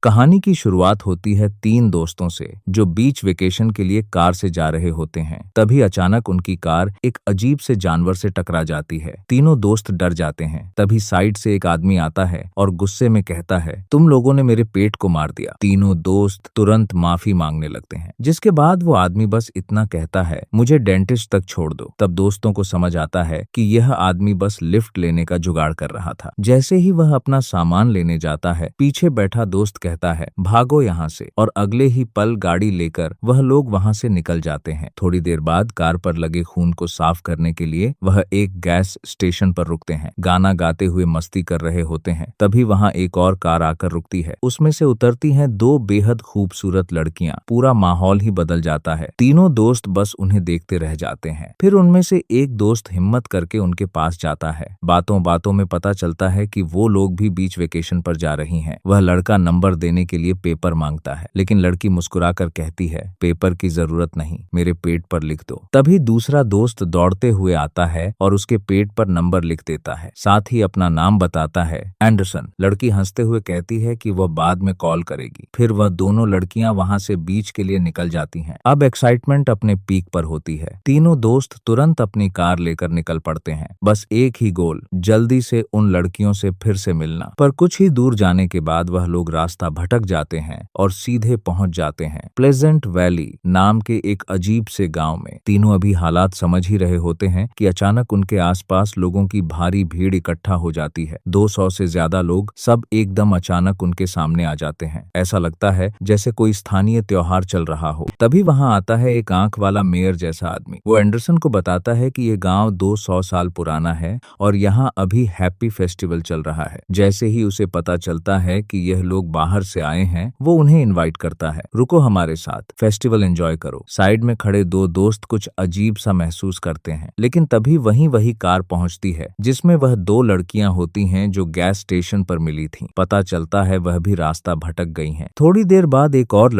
कहानी की शुरुआत होती है तीन दोस्तों से जो बीच वेकेशन के लिए कार से जा रहे होते हैं। तभी अचानक उनकी कार एक अजीब से जानवर से टकरा जाती है। तीनों दोस्त डर जाते हैं। तभी साइड से एक आदमी आता है और गुस्से में कहता है, तुम लोगों ने मेरे पेट को मार दिया। तीनों दोस्त तुरंत माफी मांगने लगते हैं, जिसके बाद वो आदमी बस इतना कहता है, मुझे डेंटिस्ट तक छोड़ दो। तब दोस्तों को समझ आता है कि यह आदमी बस लिफ्ट लेने का जुगाड़ कर रहा था। जैसे ही वह अपना सामान लेने जाता है, पीछे बैठा दोस्त कहता है, भागो यहाँ से, और अगले ही पल गाड़ी लेकर वह लोग वहाँ से निकल जाते हैं। थोड़ी देर बाद कार पर लगे खून को साफ करने के लिए वह एक गैस स्टेशन पर रुकते हैं। गाना गाते हुए मस्ती कर रहे होते हैं। तभी वहाँ एक और कार आकर रुकती है। उसमें से उतरती हैं दो बेहद खूबसूरत लड़कियां। पूरा माहौल ही बदल जाता है। तीनों दोस्त बस उन्हें देखते रह जाते हैं। फिर उनमें से एक दोस्त हिम्मत करके उनके पास जाता है। बातों बातों में पता चलता है कि वो लोग भी बीच वेकेशन पर जा रही हैं। वह लड़का नंबर देने के लिए पेपर मांगता है, लेकिन लड़की मुस्कुराकर कहती है, पेपर की जरूरत नहीं, मेरे पेट पर लिख दो। तभी दूसरा दोस्त दौड़ते हुए आता है और उसके पेट पर नंबर लिख देता है, साथ ही अपना नाम बताता है, एंडरसन। लड़की हंसते हुए कहती है कि वह बाद में कॉल करेगी। फिर वह दोनों लड़कियां वहां से बीच के लिए निकल जाती हैं। अब एक्साइटमेंट अपने पीक पर होती है। तीनों दोस्त तुरंत अपनी कार लेकर निकल पड़ते हैं। बस एक ही गोल, जल्दी से उन लड़कियों से फिर से मिलना। पर कुछ ही दूर जाने के बाद वह लोग रास्ता भटक जाते हैं और सीधे पहुंच जाते हैं प्लेजेंट वैली नाम के एक अजीब से गांव में। तीनों अभी हालात समझ ही रहे होते हैं कि अचानक उनके आसपास लोगों की भारी भीड़ इकट्ठा हो जाती है। 200 से ज्यादा लोग सब एकदम अचानक उनके सामने आ जाते हैं। ऐसा लगता है जैसे कोई स्थानीय त्योहार चल रहा हो। तभी वहां आता है एक आंख वाला मेयर जैसा आदमी। वो एंडरसन को बताता है कि ये गांव 200 साल पुराना है और यहाँ अभी हैप्पी फेस्टिवल चल रहा है। जैसे ही उसे पता चलता है कि यह लोग बाहर से आए हैं, वो उन्हें इनवाइट करता है, रुको हमारे साथ, फेस्टिवल एंजॉय करो। साइड में खड़े दो दोस्त कुछ अजीब सा महसूस करते हैं, लेकिन तभी वही कार पहुंचती है जिसमें वह दो लड़कियां होती हैं जो गैस स्टेशन पर मिली थीं। पता चलता है वह भी रास्ता भटक गई हैं। थोड़ी देर बाद एक और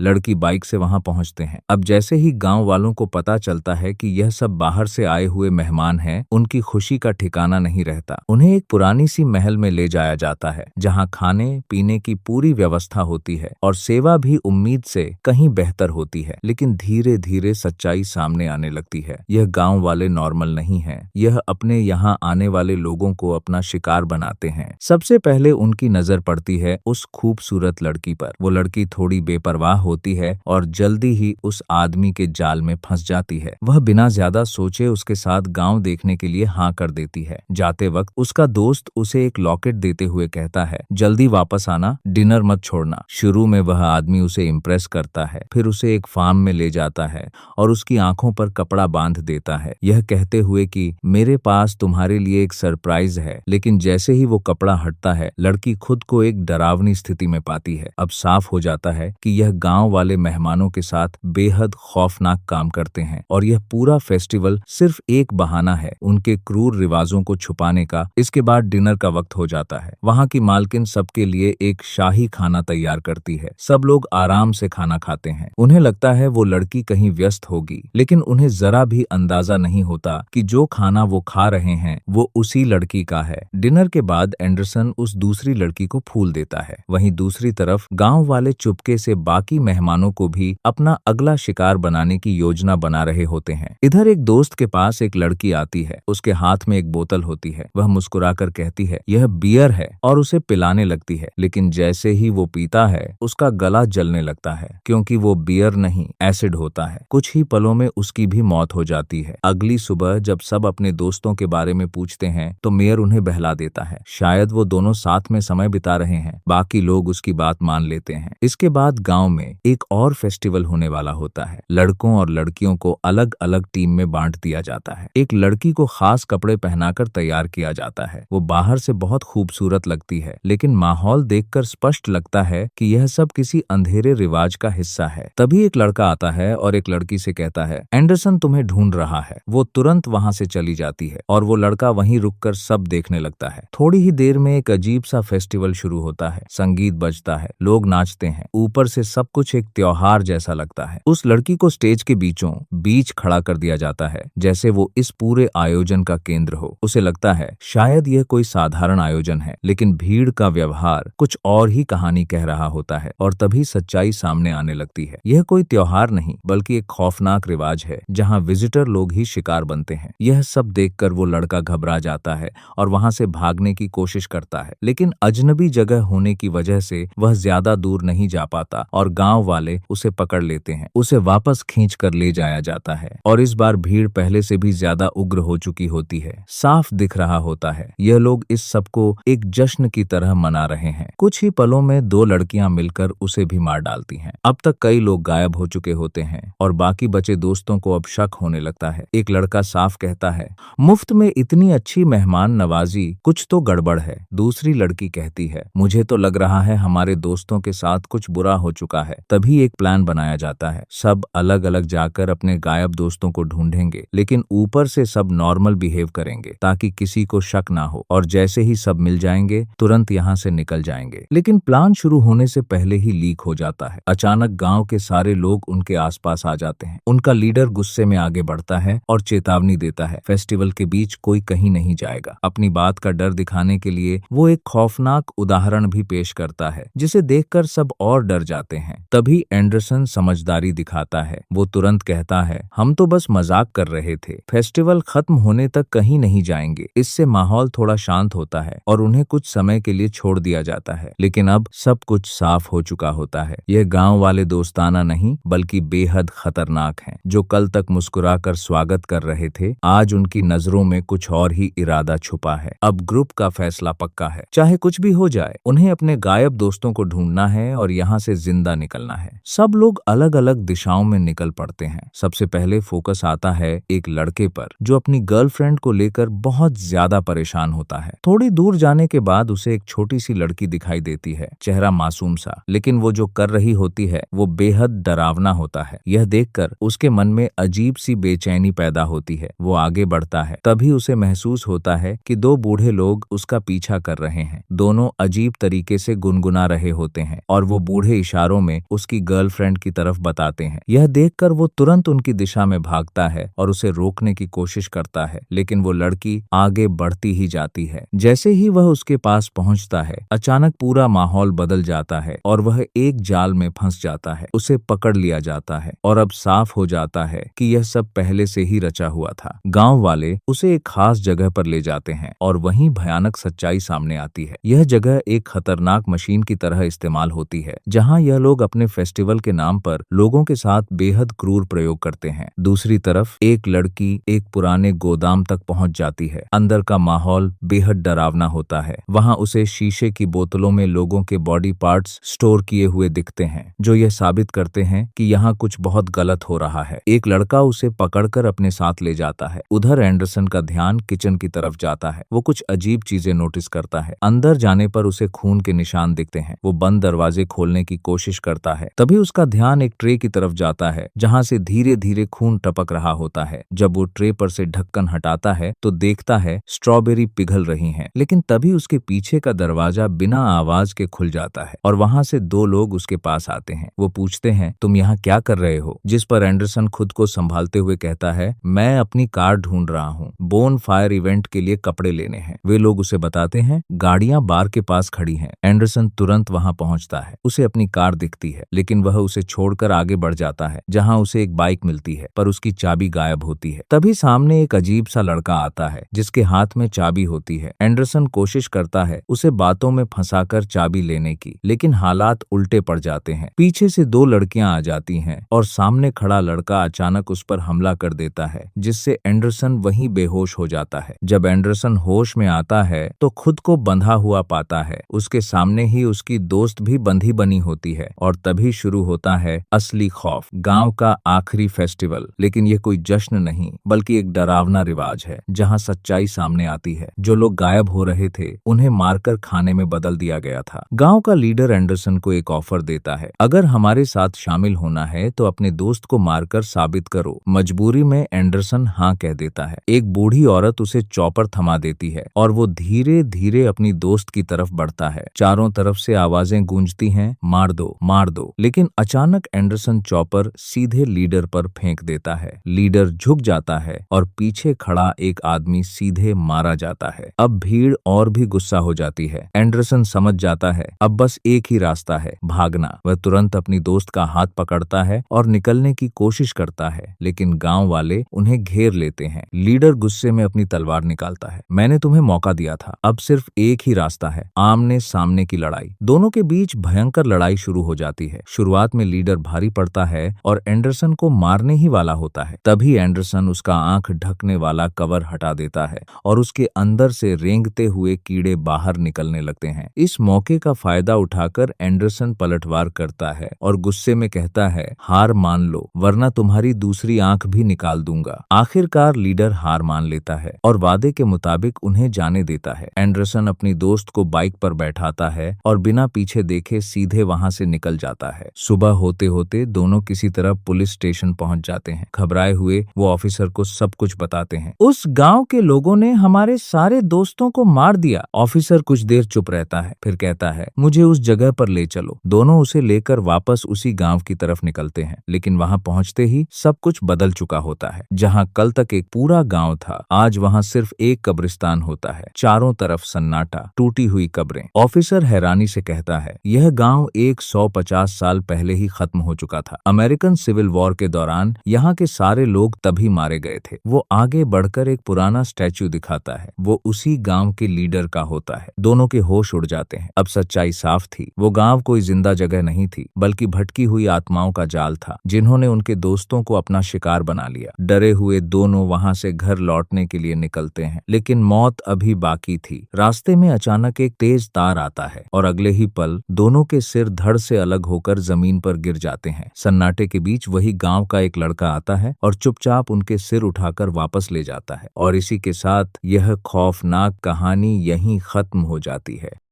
लड़की बाइक से वहां पहुंचते हैं। अब जैसे ही गांव वालों को पता चलता है कि यह सब बाहर से आए हुए मेहमान हैं, उनकी खुशी का ठिकाना नहीं रहता। उन्हें एक पुरानी सी महल में ले जाया जाता है जहां खाने पीने की पूरी व्यवस्था होती है और सेवा भी उम्मीद से कहीं बेहतर होती है। लेकिन धीरे धीरे सच्चाई सामने आने लगती है। यह गांव वाले नॉर्मल नहीं हैं। यह अपने यहाँ आने वाले लोगों को अपना शिकार बनाते हैं। सबसे पहले उनकी नजर पड़ती है उस खूबसूरत लड़की पर। वो लड़की थोड़ी बेपरवाह होती है और जल्दी ही उस आदमी के जाल में फंस जाती है। वह बिना ज्यादा सोचे उसके साथ गांव देखने के लिए हाँ कर देती है। जाते वक्त उसका दोस्त उसे एक लॉकेट देते हुए कहता है, जल्दी वापस आना, डिनर मत छोड़ना। शुरू में वह आदमी उसे इम्प्रेस करता है, फिर उसे एक फार्म में ले जाता है और उसकी आंखों पर कपड़ा बांध देता है, यह कहते हुए कि मेरे पास तुम्हारे लिए एक सरप्राइज है। लेकिन जैसे ही वो कपड़ा हटता है, लड़की खुद को एक डरावनी स्थिति में पाती है। अब साफ हो जाता है कि यह गांव वाले मेहमानों के साथ बेहद खौफनाक काम करते हैं और यह पूरा फेस्टिवल सिर्फ एक बहाना है उनके क्रूर रिवाजों को छुपाने का। इसके बाद डिनर का वक्त हो जाता है। वहाँ की मालकिन सबके लिए एक शाही खाना तैयार करती है। सब लोग आराम से खाना खाते हैं। उन्हें लगता है वो लड़की कहीं व्यस्त होगी, लेकिन उन्हें जरा भी अंदाजा नहीं होता कि जो खाना वो खा रहे हैं वो उसी लड़की का है। डिनर के बाद एंडरसन उस दूसरी लड़की को फूल देता है। वहीं दूसरी तरफ गांव वाले चुपके से बाकी मेहमानों को भी अपना अगला शिकार बनाने की योजना बना रहे होते हैं। इधर एक दोस्त के पास एक लड़की आती है। उसके हाथ में एक बोतल होती है। वह मुस्कुराकर कहती है, यह बियर है, और उसे पिलाने लगती है। लेकिन जैसे ही वो पीता है, उसका गला जलने लगता है, क्योंकि वो बियर नहीं, एसिड होता है। कुछ ही पलों में उसकी भी मौत हो जाती है। अगली सुबह जब सब अपने दोस्तों के बारे में पूछते हैं तो मेयर उन्हें बहला देता है। शायद वो दोनों साथ में समय बिता रहे हैं। बाकी लोग उसकी बात मान लेते हैं। इसके बाद गांव में एक और फेस्टिवल होने वाला होता है। लड़कों और लड़कियों को अलग अलग टीम में बांट दिया जाता है। एक लड़की को खास कपड़े पहनाकर तैयार किया जाता है। वो बाहर से बहुत खूबसूरत लगती है, लेकिन माहौल देखकर स्पष्ट लगता है कि यह सब किसी अंधेरे रिवाज का हिस्सा है। तभी एक लड़का आता है और एक लड़की से कहता है, एंडरसन तुम्हें ढूंढ रहा है। वो तुरंत वहां से चली जाती है और वो लड़का वहीं रुककर सब देखने लगता है। थोड़ी ही देर में एक अजीब सा फेस्टिवल शुरू होता है। संगीत बजता है, लोग नाचते हैं, ऊपर से सब कुछ एक त्योहार जैसा लगता है। उस लड़की को स्टेज के बीचों बीच खड़ा कर दिया जाता है, जैसे वो इस पूरे आयोजन का केंद्र हो। उसे लगता है शायद यह कोई साधारण आयोजन है, लेकिन भीड़ का व्यवहार कुछ और ही वही कहानी कह रहा होता है और तभी सच्चाई सामने आने लगती है। यह कोई त्योहार नहीं बल्कि एक खौफनाक रिवाज है जहाँ विजिटर लोग ही शिकार बनते हैं। यह सब देखकर वो लड़का घबरा जाता है और वहां से भागने की कोशिश करता है, लेकिन अजनबी जगह होने की वजह से वह ज्यादा दूर नहीं जा पाता और गांव वाले उसे पकड़ लेते हैं। उसे वापस खींच कर ले जाया जाता है और इस बार भीड़ पहले से भी ज्यादा उग्र हो चुकी होती है। साफ दिख रहा होता है यह लोग इस सबको एक जश्न की तरह मना रहे हैं। कुछ ही पलों में दो लड़कियां मिलकर उसे भी मार डालती हैं। अब तक कई लोग गायब हो चुके होते हैं और बाकी बचे दोस्तों को अब शक होने लगता है। एक लड़का साफ कहता है, मुफ्त में इतनी अच्छी मेहमान नवाजी, कुछ तो गड़बड़ है। दूसरी लड़की कहती है, मुझे तो लग रहा है हमारे दोस्तों के साथ कुछ बुरा हो चुका है। तभी एक प्लान बनाया जाता है। सब अलग अलग जाकर अपने गायब दोस्तों को ढूंढेंगे, लेकिन ऊपर से सब नॉर्मल बिहेव करेंगे ताकि किसी को शक ना हो, और जैसे ही सब मिल जाएंगे तुरंत यहाँ से निकल जाएंगे। लेकिन प्लान शुरू होने से पहले ही लीक हो जाता है। अचानक गांव के सारे लोग उनके आसपास आ जाते हैं। उनका लीडर गुस्से में आगे बढ़ता है और चेतावनी देता है, फेस्टिवल के बीच कोई कहीं नहीं जाएगा। अपनी बात का डर दिखाने के लिए वो एक खौफनाक उदाहरण भी पेश करता है जिसे देखकर सब और डर जाते हैं। तभी एंडरसन समझदारी दिखाता है। वो तुरंत कहता है, हम तो बस मजाक कर रहे थे, फेस्टिवल खत्म होने तक कहीं नहीं जाएंगे। इससे माहौल थोड़ा शांत होता है और उन्हें कुछ समय के लिए छोड़ दिया जाता है। लेकिन अब सब कुछ साफ हो चुका होता है। यह गांव वाले दोस्ताना नहीं बल्कि बेहद खतरनाक हैं। जो कल तक मुस्कुराकर स्वागत कर रहे थे, आज उनकी नजरों में कुछ और ही इरादा छुपा है। अब ग्रुप का फैसला पक्का है, चाहे कुछ भी हो जाए उन्हें अपने गायब दोस्तों को ढूंढना है और यहाँ से जिंदा निकलना है। सब लोग अलग अलग दिशाओं में निकल पड़ते हैं। सबसे पहले फोकस आता है एक लड़के पर जो अपनी गर्लफ्रेंड को लेकर बहुत ज्यादा परेशान होता है। थोड़ी दूर जाने के बाद उसे एक छोटी सी लड़की दिखाई देती है, चेहरा मासूम सा, लेकिन वो जो कर रही होती है वो बेहद डरावना होता है। यह देखकर उसके मन में अजीब सी बेचैनी पैदा होती है। वो आगे बढ़ता है, तभी उसे महसूस होता है कि दो बूढ़े लोग उसका पीछा कर रहे हैं। दोनों अजीब तरीके से गुनगुना रहे होते हैं और वो बूढ़े इशारों में उसकी गर्लफ्रेंड की तरफ बताते हैं। यह देखकर वो तुरंत उनकी दिशा में भागता है और उसे रोकने की कोशिश करता है, लेकिन वो लड़की आगे बढ़ती ही जाती है। जैसे ही वह उसके पास पहुंचता है, अचानक पूरा माहौल बदल जाता है और वह एक जाल में फंस जाता है। उसे पकड़ लिया जाता है और अब साफ हो जाता है कि यह सब पहले से ही रचा हुआ था। गांव वाले उसे एक खास जगह पर ले जाते हैं और वहीं भयानक सच्चाई सामने आती है। यह जगह एक खतरनाक मशीन की तरह इस्तेमाल होती है, जहां यह लोग अपने फेस्टिवल के नाम पर लोगों के साथ बेहद क्रूर प्रयोग करते हैं। दूसरी तरफ एक लड़की एक पुराने गोदाम तक पहुंच जाती है। अंदर का माहौल बेहद डरावना होता है। वहां उसे शीशे की बोतलों में लोगों के बॉडी पार्ट्स स्टोर किए हुए दिखते हैं, जो यह साबित करते हैं कि यहाँ कुछ बहुत गलत हो रहा है। एक लड़का उसे पकड़कर अपने साथ ले जाता है। उधर एंडरसन का ध्यान किचन की तरफ जाता है। वो कुछ अजीब चीजें नोटिस करता है। अंदर जाने पर उसे खून के निशान दिखते हैं। वो बंद दरवाजे खोलने की कोशिश करता है। तभी उसका ध्यान एक ट्रे की तरफ जाता है जहाँ से धीरे धीरे खून टपक रहा होता है। जब वो ट्रे पर से ढक्कन हटाता है तो देखता है स्ट्रॉबेरी पिघल रही हैं। लेकिन तभी उसके पीछे का दरवाजा बिना आवाज के खुल जाता है और वहां से दो लोग उसके पास आते हैं। वो पूछते हैं, तुम यहाँ क्या कर रहे हो? जिस पर एंडरसन खुद को संभालते हुए कहता है, मैं अपनी कार ढूंढ रहा हूँ, बोन फायर इवेंट के लिए कपड़े लेने हैं। वे लोग उसे बताते हैं, गाड़ियां बार के पास खड़ी हैं। एंडरसन तुरंत वहां पहुंचता है। उसे अपनी कार दिखती है, लेकिन वह उसे छोड़कर आगे बढ़ जाता है, जहां उसे एक बाइक मिलती है, पर उसकी चाबी गायब होती है। तभी सामने एक अजीब सा लड़का आता है जिसके हाथ में चाबी होती है। एंडरसन कोशिश करता है उसे बातों में फंसाकर चाबी लेने की, लेकिन हालात उल्टे पड़ जाते हैं। पीछे से दो लड़कियां आ जाती हैं और सामने खड़ा लड़का अचानक उस पर हमला कर देता है, जिससे एंडरसन वहीं बेहोश हो जाता है। जब एंडरसन होश में आता है तो खुद को बंधा हुआ पाता है। उसके सामने ही उसकी दोस्त भी बंधी बनी होती है और तभी शुरू होता है असली खौफ। गांव का आखिरी फेस्टिवल, लेकिन ये कोई जश्न नहीं बल्कि एक डरावना रिवाज है जहां सच्चाई सामने आती है। जो लोग गायब हो रहे थे उन्हें मारकर खाने में बदल दिया गया था। गांव का लीडर एंडरसन को एक ऑफर देता है, अगर हमारे साथ शामिल होना है तो अपने दोस्त को मारकर साबित करो। मजबूरी में एंडरसन हाँ कह देता है। एक बूढ़ी औरत उसे चॉपर थमा देती है और वो धीरे धीरे अपनी दोस्त की तरफ बढ़ता है। चारों तरफ से आवाजें गूंजती हैं, मार दो मार दो। लेकिन अचानक एंडरसन चॉपर सीधे लीडर पर फेंक देता है। लीडर झुक जाता है और पीछे खड़ा एक आदमी सीधे मारा जाता है। अब भीड़ और भी गुस्सा हो जाती है। एंडरसन समझ जाता जाता है। अब बस एक ही रास्ता है, भागना। वह तुरंत अपनी दोस्त का हाथ पकड़ता है और निकलने की कोशिश करता है, लेकिन गांव वाले उन्हें घेर लेते हैं। लीडर गुस्से में अपनी तलवार निकालता है। मैंने तुम्हें मौका दिया था, अब सिर्फ एक ही रास्ता है, आमने सामने की लड़ाई। दोनों के बीच भयंकर लड़ाई शुरू हो जाती है। शुरुआत में लीडर भारी पड़ता है और एंडरसन को मारने ही वाला होता है। तभी एंडरसन उसका आंख ढकने वाला कवर हटा देता है और उसके अंदर से रेंगते हुए कीड़े बाहर निकलने लगते हैं। इस मौके का फायदा उठाकर एंडरसन पलटवार करता है और गुस्से में कहता है, हार मान लो वरना तुम्हारी दूसरी आंख भी निकाल दूंगा। आखिरकार लीडर हार मान लेता है और वादे के मुताबिक उन्हें जाने देता है। एंडरसन अपनी दोस्त को बाइक पर बैठाता है और बिना पीछे देखे सीधे वहां से निकल जाता है। सुबह होते होते दोनों किसी तरह पुलिस स्टेशन पहुंच जाते हैं। घबराए हुए वो ऑफिसर को सब कुछ बताते हैं। उस गांव के लोगों ने हमारे सारे दोस्तों को मार दिया। ऑफिसर कुछ देर चुप रहता है, फिर कहता है, मुझे उस जगह पर ले चलो। दोनों उसे लेकर वापस उसी गांव की तरफ निकलते हैं, लेकिन वहां पहुंचते ही सब कुछ बदल चुका होता है। जहां कल तक एक पूरा गांव था, आज वहां सिर्फ एक कब्रिस्तान होता है। चारों तरफ सन्नाटा, टूटी हुई कब्रें। ऑफिसर हैरानी से कहता है, यह गांव 150 साल पहले ही खत्म हो चुका था। अमेरिकन सिविल वॉर के दौरान यहाँ के सारे लोग तभी मारे गए थे। वो आगे बढ़कर एक पुराना स्टैच्यू दिखाता है, वो उसी गांव के लीडर का होता है। दोनों के होश उड़ जाते हैं। अब सच्चाई साफ थी, वो गांव कोई जिंदा जगह नहीं थी, बल्कि भटकी हुई आत्माओं का जाल था, जिन्होंने उनके दोस्तों को अपना शिकार बना लिया। डरे हुए दोनों वहां से घर लौटने के लिए निकलते हैं, लेकिन मौत अभी बाकी थी। रास्ते में अचानक एक तेज तार आता है और अगले ही पल दोनों के सिर धड़ से अलग होकर जमीन पर गिर जाते हैं। सन्नाटे के बीच वही गांव का एक लड़का आता है और चुपचाप उनके सिर उठाकर वापस ले जाता है। और इसी के साथ यह खौफनाक कहानी यहीं खत्म हो जाती है।